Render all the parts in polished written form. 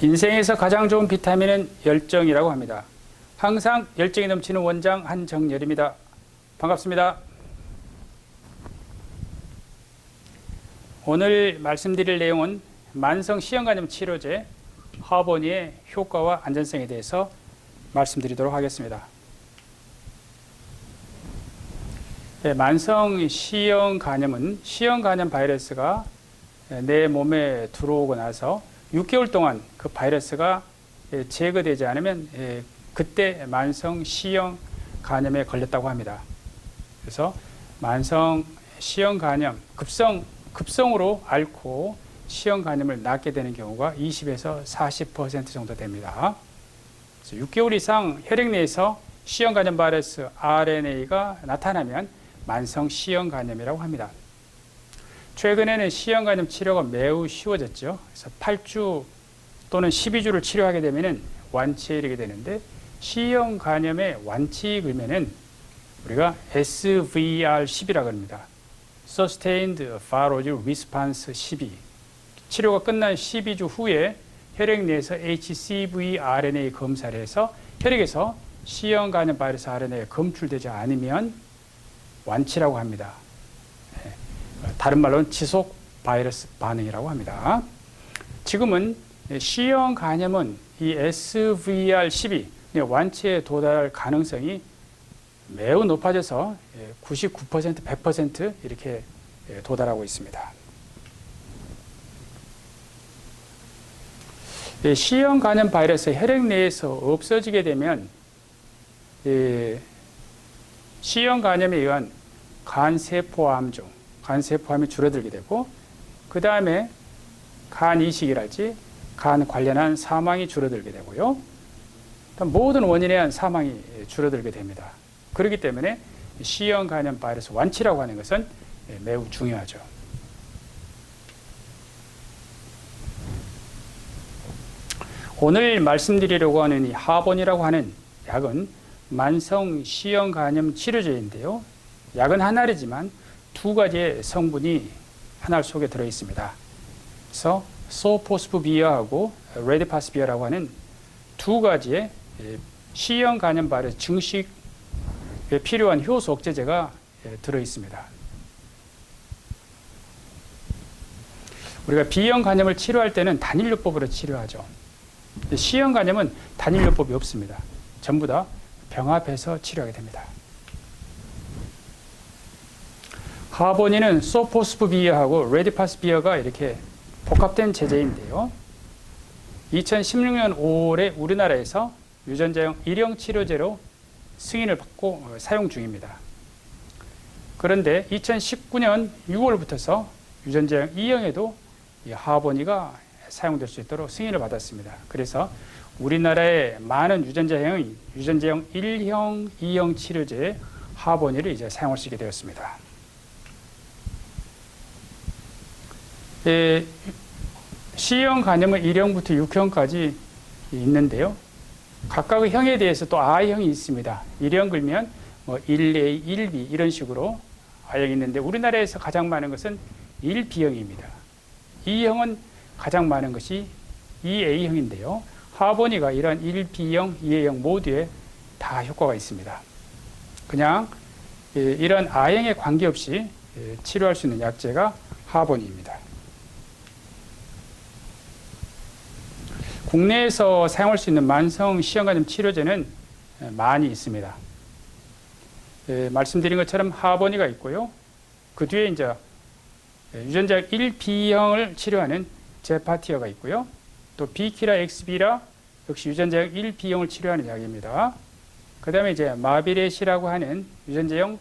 인생에서 가장 좋은 비타민은 열정이라고 합니다. 항상 열정이 넘치는 원장 한정열입니다. 반갑습니다. 오늘 말씀드릴 내용은 만성 시형간염 치료제 하버니의 효과와 안전성에 대해서 말씀드리도록 하겠습니다. 네, 만성 시형간염은 시형간염 바이러스가 내 몸에 들어오고 나서 6개월 동안 그 바이러스가 제거되지 않으면 그때 만성 시형간염에 걸렸다고 합니다. 그래서 만성 시형간염 급성으로 앓고 시형간염을 낫게 되는 경우가 20에서 40% 정도 됩니다. 그래서 6개월 이상 혈액 내에서 시형간염 바이러스 RNA가 나타나면 만성 시형간염이라고 합니다. 최근에는 시형간염 치료가 매우 쉬워졌죠. 그래서 8주 또는 12주를 치료하게 되면 완치에 이르게 되는데, 시형간염의 완치 글면은 우리가 SVR12라고 합니다. Sustained Virologic Response 12. 치료가 끝난 12주 후에 혈액 내에서 HCV RNA 검사를 해서 혈액에서 시형간염 바이러스 RNA가 검출되지 않으면 완치라고 합니다. 다른 말로는 지속 바이러스 반응이라고 합니다. 지금은 시형간염은 이 SVR12 완치에 도달할 가능성이 매우 높아져서 99%, 100% 이렇게 도달하고 있습니다. 시형간염 바이러스 혈액 내에서 없어지게 되면 시형간염에 의한 간세포암이 줄어들게 되고, 그 다음에 간 이식이랄지 간 관련한 사망이 줄어들게 되고요. 모든 원인에 의한 사망이 줄어들게 됩니다. 그렇기 때문에 시형간염 바이러스 완치라고 하는 것은 매우 중요하죠. 오늘 말씀드리려고 하는 이 하본이라고 하는 약은 만성 시형간염 치료제인데요. 약은 한 알이지만 두 가지의 성분이 한 알 속에 들어 있습니다. 그래서 소포스부비어하고 레드파스비어라고 하는 두 가지의 시형간염 바이러스 증식에 필요한 효소 억제제가 들어 있습니다. 우리가 B형간염을 치료할 때는 단일요법으로 치료하죠. C형간염은 단일요법이 없습니다. 전부 다 병합해서 치료하게 됩니다. 하버니는 소포스부비어하고 레드파스비어가 이렇게 복합된 제제인데요. 2016년 5월에 우리나라에서 유전자형 1형 치료제로 승인을 받고 사용 중입니다. 그런데 2019년 6월부터서 유전자형 2형에도 하버니가 사용될 수 있도록 승인을 받았습니다. 그래서 우리나라의 많은 유전자형 1형, 2형 치료제의 하버니를 이제 사용할 수 있게 되었습니다. C형 간염은 1형부터 6형까지 있는데요. 각각의 형에 대해서 또 I형이 있습니다. 1형 글면 1A, 1B 이런 식으로 I형이 있는데, 우리나라에서 가장 많은 것은 1B형입니다. 2형은 가장 많은 것이 2A형인데요. 하버니가 이런 1B형, 2A형 모두에 다 효과가 있습니다. 그냥 이런 I형에 관계없이 치료할 수 있는 약제가 하버니입니다. 국내에서 사용할 수 있는 만성 시형간염 치료제는 많이 있습니다. 말씀드린 것처럼 하버니가 있고요. 그 뒤에 이제 유전자 1B형을 치료하는 제파티어가 있고요. 또 비키라 엑스비라 역시 유전자형 1B형을 치료하는 약입니다. 그 다음에 이제 마비렛이라고 하는 유전자형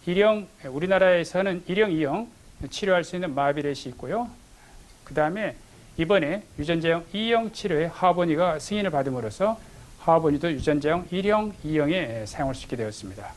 1형, 우리나라에서는 1형, 2형 치료할 수 있는 마비렛이 있고요. 그 다음에 이번에 유전자형 2형 치료에 하버니가 승인을 받음으로써 하버니도 유전자형 1형, 2형에 사용할 수 있게 되었습니다.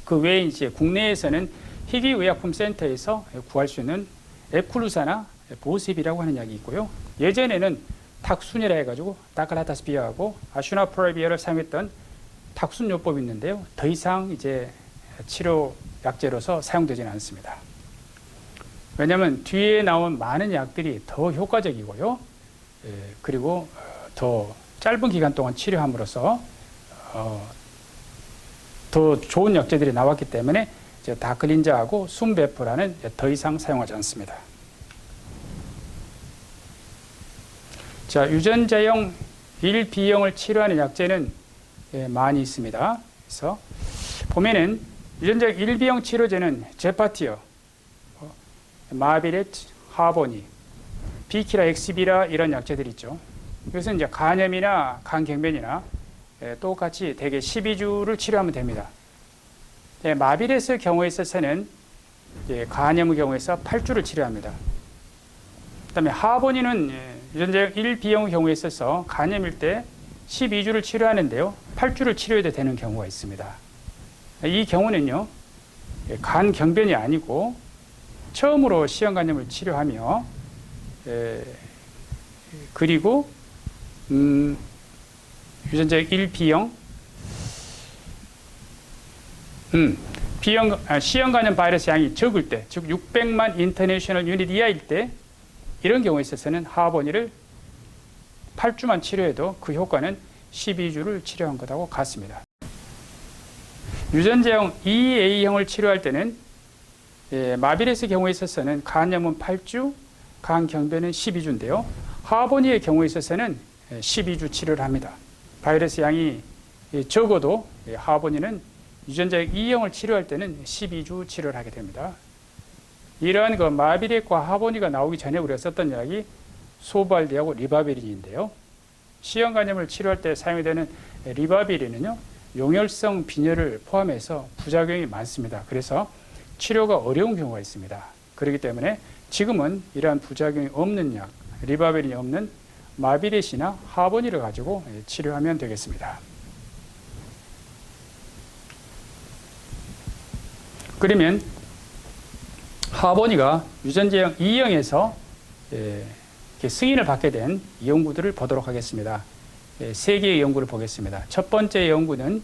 그 외에 이제 국내에서는 희귀의약품센터에서 구할 수 있는 에쿨루사나 보셉이라고 하는 약이 있고요. 예전에는 탁순이라 해가지고 다클라타스비어하고 아슈나프라비아를 사용했던 탁순요법이 있는데요. 더 이상 이제 치료 약제로서 사용되지는 않습니다. 왜냐하면 뒤에 나온 많은 약들이 더 효과적이고요. 그리고 더 짧은 기간 동안 치료함으로써 더 좋은 약제들이 나왔기 때문에 이제 다클린자하고 순베프라는 더 이상 사용하지 않습니다. 자, 유전자형 1B형을 치료하는 약제는 많이 있습니다. 그래서 보면은 유전자형 1B형 치료제는 제파티어, 마비렛, 하보니, 비키라, 엑시비라 이런 약제들이 있죠. 이것은 이제 간염이나 간경변이나 똑같이 대개 12주를 치료하면 됩니다. 마비렛의 경우에 있어서는 간염의 경우에서 8주를 치료합니다. 그 다음에 하보니는 유전자형 1B형의 경우에 있어서 간염일 때 12주를 치료하는데요. 8주를 치료해도 되는 경우가 있습니다. 이 경우는요, 간경변이 아니고 처음으로 시형간염을 치료하며 그리고 유전자형 1B형 시형간염 바이러스 양이 적을 때, 즉 600만 인터내셔널 유닛 이하일 때 이런 경우에 있어서는 하보니를 8주만 치료해도 그 효과는 12주를 치료한 것하고 같습니다. 유전자형 2A형을 치료할 때는 마비렛의 경우에 있어서는 간염은 8주, 간경변은 12주인데요. 하보니의 경우에 있어서는 12주 치료를 합니다. 바이러스 양이 적어도 하보니는 유전자형 2형을 치료할 때는 12주 치료를 하게 됩니다. 이러한 그 마비렛과 하보니가 나오기 전에 우리가 썼던 약이 소발디하고 리바비린인데요. 시형간염을 치료할 때 사용이 되는 리바비린은요, 용혈성 빈혈을 포함해서 부작용이 많습니다. 그래서 치료가 어려운 경우가 있습니다. 그렇기 때문에 지금은 이러한 부작용이 없는 약, 리바비린이 없는 마비렛이나 하보니를 가지고 치료하면 되겠습니다. 그러면 하보니가 유전자형 2형에서 승인을 받게 된 연구들을 보도록 하겠습니다. 3개의 연구를 보겠습니다. 첫 번째 연구는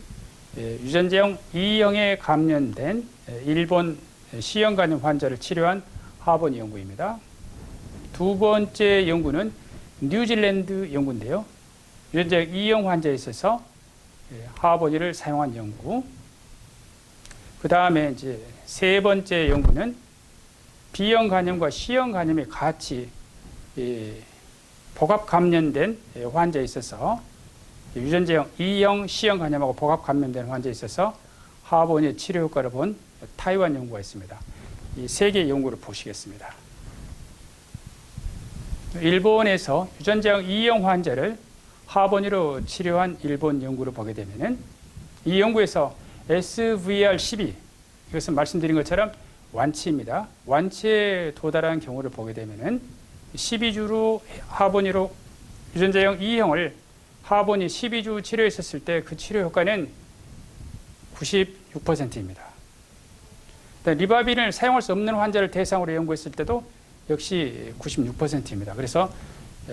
유전자형 2형에 감염된 일본 C형 간염 환자를 치료한 하보니 연구입니다. 두 번째 연구는 뉴질랜드 연구인데요. 유전자형 2형 환자에 있어서 하보니를 사용한 연구. 그 다음에 이제 세 번째 연구는 B형 간염과 C형 간염이 같이 복합 감염된 환자에 있어서 유전자형 2형 C형 간염하고 복합 감염된 환자에 있어서 하보니의 치료 효과를 본 타이완 연구가 있습니다. 이 세 개의 연구를 보시겠습니다. 일본에서 유전자형 2형 환자를 하보니로 치료한 일본 연구를 보게 되면은 이 연구에서 SVR12, 이것은 말씀드린 것처럼 완치입니다. 완치에 도달한 경우를 보게 되면은 12주로 하보니로 유전자형 2형을 하보니 12주 치료했었을 때 그 치료 효과는 96%입니다. 리바비린을 사용할 수 없는 환자를 대상으로 연구했을 때도 역시 96%입니다. 그래서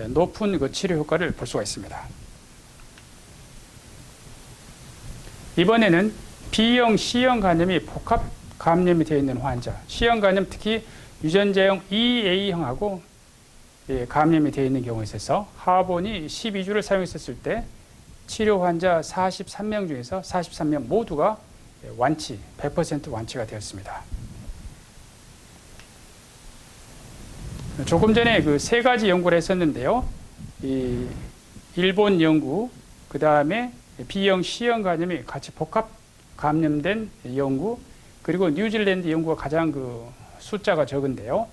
높은 그 치료 효과를 볼 수가 있습니다. 이번에는 B형, C형 간염이 복합 감염이 되어 있는 환자, C형 간염 특히 유전자형 2A형하고 감염이 되어 있는 경우에 있어서 하보니 12주를 사용했었을 때 치료 환자 43명 중에서 43명 모두가 완치, 100% 완치가 되었습니다. 조금 전에 그 세 가지 연구를 했었는데요. 이 일본 연구, 그 다음에 B형, C형 간염이 같이 복합 감염된 연구, 그리고 뉴질랜드 연구가 가장 그 숫자가 적은데요.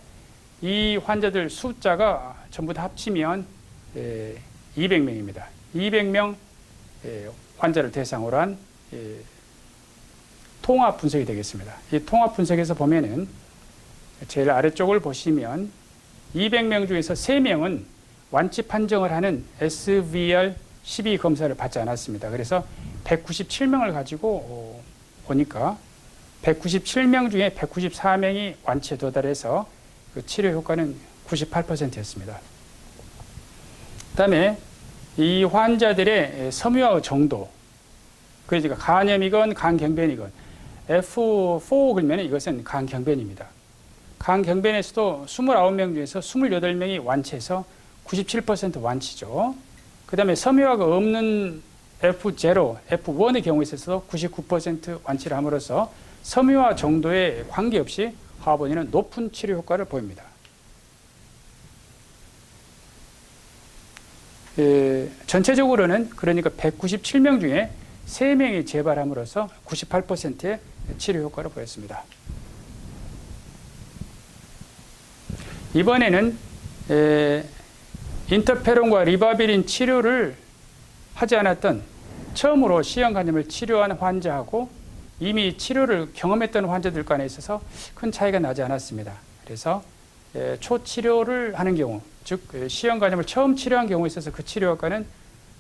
이 환자들 숫자가 전부 다 합치면 200명입니다. 200명 환자를 대상으로 한 통합 분석이 되겠습니다. 이 통합 분석에서 보면은 제일 아래쪽을 보시면 200명 중에서 3명은 완치 판정을 하는 SVR12 검사를 받지 않았습니다. 그래서 197명을 가지고 보니까 197명 중에 194명이 완치에 도달해서 그 치료 효과는 98%였습니다. 그 다음에 이 환자들의 섬유화 정도, 그러니까 간염이건 간경변이건 F4 그러면 이것은 간경변입니다. 간경변에서도 29명 중에서 28명이 완치해서 97% 완치죠. 그 다음에 섬유화가 없는 F0, F1의 경우에 있어서 99% 완치를 함으로써 섬유화 정도에 관계없이 하버니는 높은 치료 효과를 보입니다. 전체적으로는 그러니까 197명 중에 3명이 재발함으로써 98%의 치료 효과를 보였습니다. 이번에는 인터페론과 리바비린 치료를 하지 않았던 처음으로 C형 간염을 치료한 환자하고 이미 치료를 경험했던 환자들 간에 있어서 큰 차이가 나지 않았습니다. 그래서 초치료를 하는 경우, 즉 C형 간염을 처음 치료한 경우에 있어서 그 치료 효과는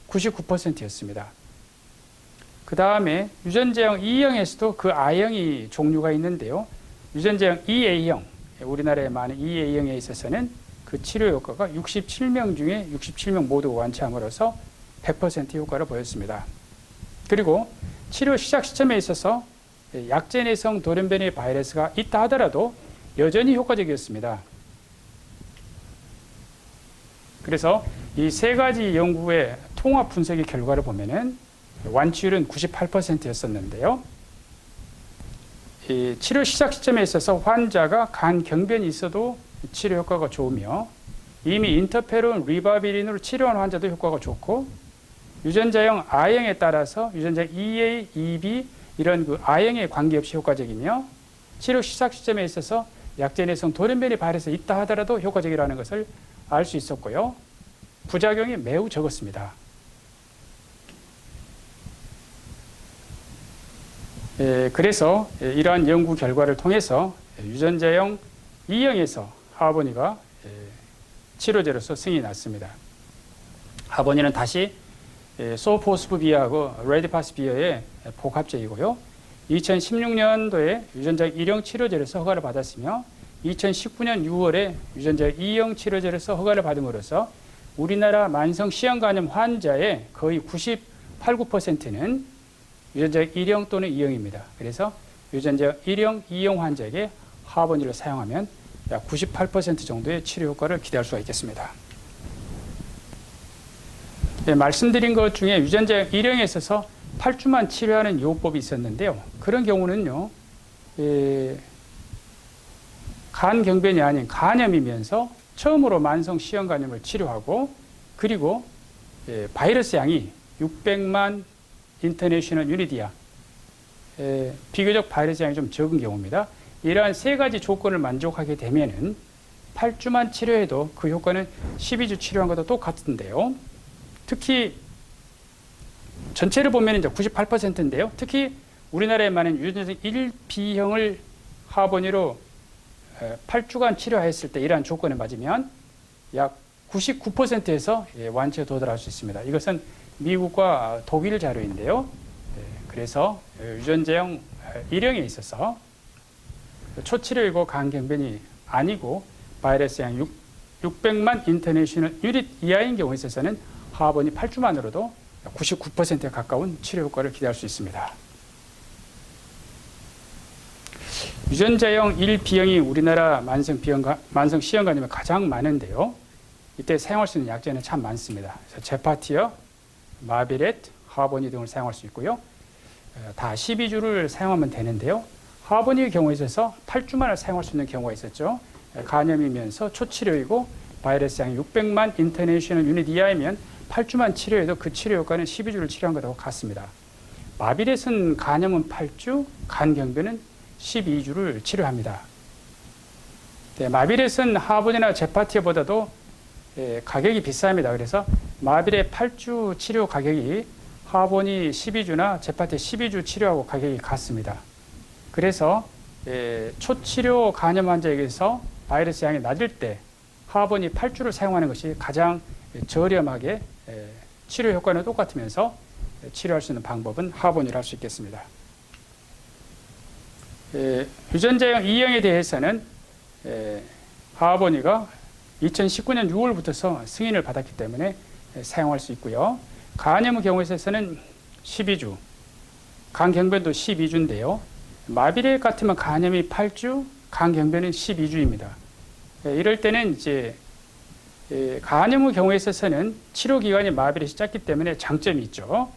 99%였습니다. 그 다음에 유전자형 E형에서도 그 I형이 종류가 있는데요. 유전자형 EA형, 우리나라에 많은 EA형에 있어서는 그 치료 효과가 67명 중에 67명 모두 완치함으로써 100% 효과를 보였습니다. 그리고 치료 시작 시점에 있어서 약제내성 돌연변이 바이러스가 있다 하더라도 여전히 효과적이었습니다. 그래서 이 세 가지 연구의 통합 분석의 결과를 보면은 완치율은 98%였었는데요. 이 치료 시작 시점에 있어서 환자가 간 경변이 있어도 치료 효과가 좋으며 이미 인터페론 리바비린으로 치료한 환자도 효과가 좋고 유전자형 I형에 따라서 유전자 EA, EB 이런 그 I형에 관계없이 효과적이며 치료 시작 시점에 있어서 약제내성 돌연변이 바이러스가 있다 하더라도 효과적이라는 것을 알 수 있었고요. 부작용이 매우 적었습니다. 그래서 이러한 연구 결과를 통해서 유전자형 E형에서 하버니가 치료제로서 승인이 났습니다. 하버니는 다시 소포스프비아하고 레디파스비아의 복합제이고요. 2016년도에 유전자 1형 치료제로서 허가를 받았으며 2019년 6월에 유전자 2형 치료제로서 허가를 받음으로써 우리나라 만성 C형 간염 환자의 거의 98~9%는 유전자 1형 또는 2형입니다. 그래서 유전자 1형, 2형 환자에게 하버니를 사용하면 약 98% 정도의 치료 효과를 기대할 수가 있겠습니다. 네, 말씀드린 것 중에 유전자 1형에 있어서 8주만 치료하는 요법이 있었는데요. 그런 경우는요, 간 경변이 아닌 간염이면서 처음으로 만성 C형 간염을 치료하고 그리고 바이러스 양이 600만 인터내셔널 유니디아, 비교적 바이러스 양이 좀 적은 경우입니다. 이러한 세 가지 조건을 만족하게 되면은 8주만 치료해도 그 효과는 12주 치료한 것도 똑같은데요. 특히 전체를 보면 이제 98%인데요. 특히 우리나라에 많은 유전자 1B형을 하버니로 8주간 치료했을 때 이러한 조건에 맞으면 약 99%에서 완치에 도달할 수 있습니다. 이것은 미국과 독일 자료인데요. 그래서 유전자형 1형에 있어서 초치료이고 간경변이 아니고 바이러스 양 600만 인터내셔널 유닛 이하인 경우에 있어서는 하버니 8주만으로도 99%에 가까운 치료 효과를 기대할 수 있습니다. 유전자형 1B형이 우리나라 만성 C형 간염에 가장 많은데요. 이때 사용할 수 있는 약제는 참 많습니다. 제파티어, 마비렛, 하버니 등을 사용할 수 있고요. 다 12주를 사용하면 되는데요. 하버니의 경우에 있어서 8주만을 사용할 수 있는 경우가 있었죠. 간염이면서 초치료이고 바이러스 양이 600만 인터내셔널 유닛 이하이면 8주만 치료해도 그 치료 효과는 12주를 치료한 것하고 같습니다. 마비렛은 간염은 8주, 간경변은 12주를 치료합니다. 네, 마비렛은 하버니나 제파티어보다도 가격이 비쌉니다. 그래서 마비렛 8주 치료 가격이 하버니 12주나 제파티어 12주 치료하고 가격이 같습니다. 그래서 초치료 간염 환자에게서 바이러스 양이 낮을 때 하버니 8주를 사용하는 것이 가장 저렴하게 치료 효과는 똑같으면서 치료할 수 있는 방법은 하버니를 할 수 있겠습니다. 유전자형 2형에 대해서는 하버니가 2019년 6월부터 승인을 받았기 때문에 사용할 수 있고요. 간염의 경우에 있어서는 12주, 간경변도 12주인데요. 마비렛 같으면 간염이 8주, 간경변은 12주입니다. 이럴 때는 이제 간염의 경우에 있어서는 치료 기간이 마비렛이 짧기 때문에 장점이 있죠.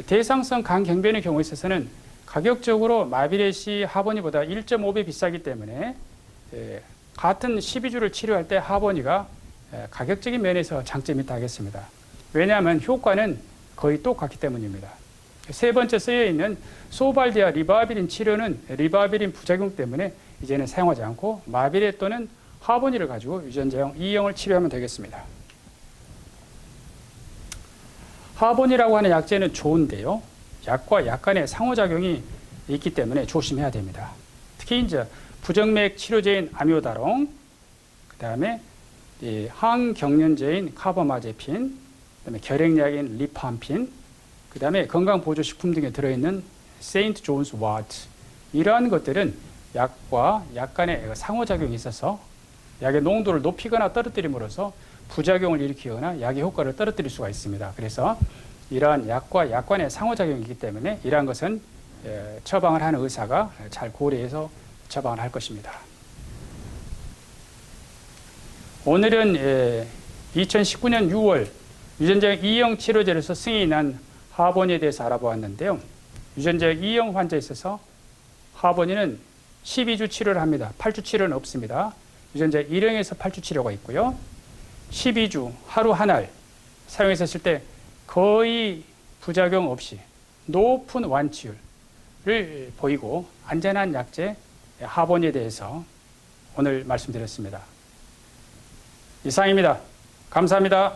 대상성 간경변의 경우에 있어서는 가격적으로 마비렛이 하버니보다 1.5배 비싸기 때문에 같은 12주를 치료할 때 하버니가 가격적인 면에서 장점이 있다 하겠습니다. 왜냐하면 효과는 거의 똑같기 때문입니다. 세 번째 쓰여 있는 소발디아 리바비린 치료는 리바비린 부작용 때문에 이제는 사용하지 않고 마비렛 또는 하버니를 가지고 유전자형 E형을 치료하면 되겠습니다. 하버니라고 하는 약제는 좋은데요. 약과 약 간의 상호작용이 있기 때문에 조심해야 됩니다. 특히 이제 부정맥 치료제인 아미오다롱, 그 다음에 항경련제인 카버마제핀, 그다음에 결핵약인 리팜핀, 그 다음에 건강보조식품 등에 들어있는 세인트 존스 와트, 이러한 것들은 약과 약 간의 상호작용이 있어서 약의 농도를 높이거나 떨어뜨림으로써 부작용을 일으키거나 약의 효과를 떨어뜨릴 수가 있습니다. 그래서 이러한 약과 약 간의 상호작용이기 때문에 이러한 것은 처방을 하는 의사가 잘 고려해서 처방을 할 것입니다. 오늘은 2019년 6월 유전자형 E형 치료제로서 승인이 난 하버니에 대해서 알아보았는데요. 유전자형 E형 환자에 있어서 하버니는 12주 치료를 합니다. 8주 치료는 없습니다. 유전자 1형에서 8주 치료가 있고요. 12주 하루 한 알 사용했을 때 거의 부작용 없이 높은 완치율을 보이고 안전한 약제 하버니에 대해서 오늘 말씀드렸습니다. 이상입니다. 감사합니다.